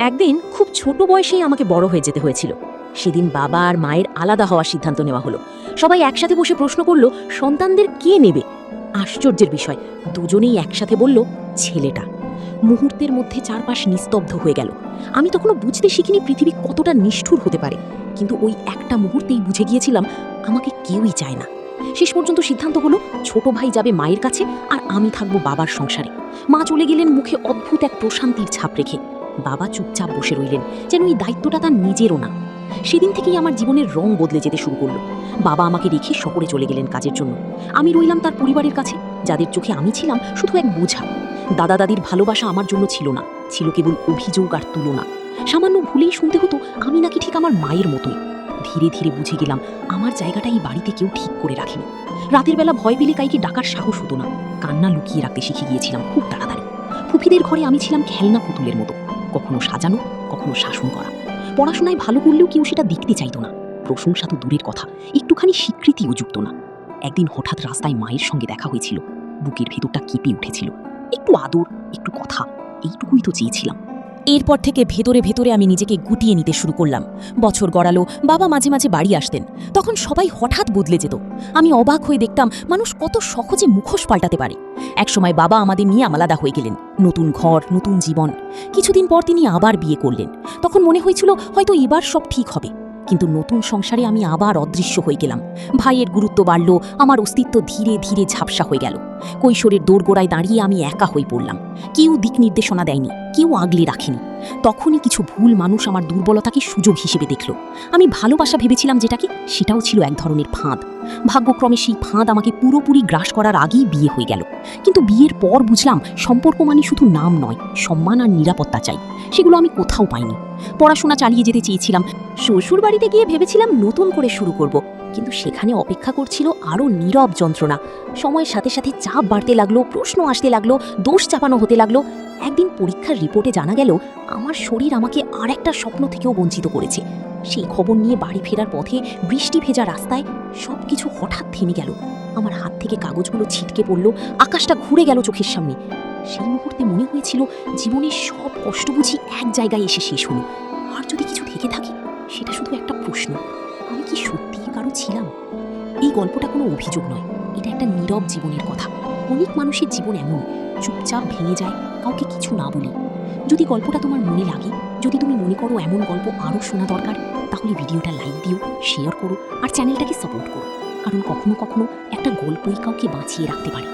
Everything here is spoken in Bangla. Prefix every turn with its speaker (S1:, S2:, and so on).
S1: একদিন খুব ছোট বয়সেই আমাকে বড় হয়ে যেতে হয়েছিল। সেদিন বাবা আর মায়ের আলাদা হওয়ার সিদ্ধান্ত নেওয়া হলো। সবাই একসাথে বসে প্রশ্ন করলো, সন্তানদের কে নেবে? আশ্চর্যের বিষয়, দুজনেই একসাথে বলল, ছেলেটা। মুহূর্তের মধ্যে চারপাশ নিস্তব্ধ হয়ে গেল। আমি তখনও বুঝতে শিখিনি পৃথিবী কতটা নিষ্ঠুর হতে পারে, কিন্তু ওই একটা মুহূর্তেই বুঝে গিয়েছিলাম আমাকে কেউই চায় না। শেষ পর্যন্ত সিদ্ধান্ত হলো, ছোট ভাই যাবে মায়ের কাছে আর আমি থাকবো বাবার সংসারে। মা চলে গেলেন মুখে অদ্ভুত এক প্রশান্তির ছাপ রেখে। বাবা চুপচাপ বসে রইলেন, যেন এই দায়িত্বটা তার নিজেরও না। সেদিন থেকেই আমার জীবনের রং বদলে যেতে শুরু করলো। বাবা আমাকে রেখে শহরে চলে গেলেন কাজের জন্য। আমি রইলাম তার পরিবারের কাছে, যাদের চোখে আমি ছিলাম শুধু এক বোঝা। দাদা দাদির ভালোবাসা আমার জন্য ছিল না, ছিল কেবল অভিযোগ আর তুলনা। সামান্য ভুলেই শুনতে হতো আমি নাকি ঠিক আমার মায়ের মতোই। ধীরে ধীরে বুঝে গেলাম আমার জায়গাটা এই বাড়িতে কেউ ঠিক করে রাখেনি। রাতের বেলা ভয় পেলে কাইকে ডাকার সাহস হতো না, কান্না লুকিয়ে রাখতে শিখে গিয়েছিলাম খুব তাড়াতাড়ি। ফুফিদের ঘরে আমি ছিলাম খেলনা পুতুলের মতো, কখনো সাজানো, কখনো শাসন করা। পড়াশোনায় ভালো করলেও কেউ সেটা দেখতে চাইতো না, প্রশংসা তো দূরের কথা, একটুখানি স্বীকৃতিও যুক্ত না। একদিন হঠাৎ রাস্তায় মায়ের সঙ্গে দেখা হয়েছিল। বুকের ভেতরটা কেঁপে উঠেছিল। একটু আদর, একটু কথা, এইটুকুই তো চেয়েছিলাম।
S2: এরপর থেকে ভেতরে ভেতরে আমি নিজেকে গুটিয়ে নিতে শুরু করলাম। বছর গড়ালো, বাবা মাঝে মাঝে বাড়ি আসতেন। তখন সবাই হঠাৎ বদলে যেত। আমি অবাক হয়ে দেখতাম মানুষ কত সহজে মুখোশ পাল্টাতে পারে। একসময় বাবা আমাদের নিয়ে আলাদা হয়ে গেলেন, নতুন ঘর, নতুন জীবন। কিছুদিন পর তিনি আবার বিয়ে করলেন। তখন মনে হয়েছিল হয়তো এবার সব ঠিক হবে, কিন্তু নতুন সংসারে আমি আবার অদৃশ্য হয়ে গেলাম। ভাইয়ের গুরুত্ব বাড়ল, আমার অস্তিত্ব ধীরে ধীরে ঝাপসা হয়ে গেল। কৈশোরের দোরগোড়ায় দাঁড়িয়ে আমি একা হয়ে পড়লাম। কেউ দিক নির্দেশনা দেয়নি, কেউ আগলে রাখেনি। তখনই কিছু ভুল মানুষ আমার দুর্বলতাকে সুযোগ হিসেবে দেখল। আমি ভালোবাসা ভেবেছিলাম যেটাকে, সেটাও ছিল এক ধরনের ফাঁদ। ভাগ্যক্রমে সেই ফাঁদ আমাকে পুরোপুরি গ্রাস করার আগেই বিয়ে হয়ে গেল। কিন্তু বিয়ের পর বুঝলাম সম্পর্ক মানে শুধু নাম নয়, সম্মান আর নিরাপত্তা চাই। সেগুলো আমি কোথাও পাইনি। পড়াশোনা চালিয়ে যেতে চেয়েছিলাম। শ্বশুর বাড়িতে গিয়ে ভেবেছিলাম নতুন করে শুরু করব, কিন্তু সেখানে অপেক্ষা করছিল আরও নীরব যন্ত্রণা। সময়ের সাথে সাথে চাপ বাড়তে লাগলো, প্রশ্ন আসতে লাগলো, দোষ চাপানো হতে লাগলো। একদিন পরীক্ষার রিপোর্টে জানা গেল আমার শরীর আমাকে আর একটা স্বপ্ন থেকেও বঞ্চিত করেছে। সেই খবর নিয়ে বাড়ি ফেরার পথে বৃষ্টি ভেজা রাস্তায় সবকিছু হঠাৎ থেমে গেল। আমার হাত থেকে কাগজগুলো ছিটকে পড়ল, আকাশটা ঘুরে গেল চোখের সামনে। সেই মুহূর্তে মনে হয়েছিল জীবনের সব কষ্ট বুঝি এক জায়গায় এসে শেষ হলো। আর যদি কিছু থেকে থাকে, সেটা শুধু একটা প্রশ্ন, আমি কি সত্যিই কারো ছিলাম? এই গল্পটা কোনো অভিযোগ নয়, এটা একটা নীরব জীবনের কথা। অনেক মানুষের জীবন এমন, চুপচাপ ভেঙে যায় কাউকে কিছু না বলি। যদি গল্পটা তোমার মনে লাগে, যদি তুমি মনে করো এমন গল্প আরও শোনা দরকার, তাহলে ভিডিওটা লাইক দিও, শেয়ার করো আর চ্যানেলটাকে সাপোর্ট করো। কারণ কখনো কখনো একটা গল্পই কাউকে বাঁচিয়ে রাখতে পারে।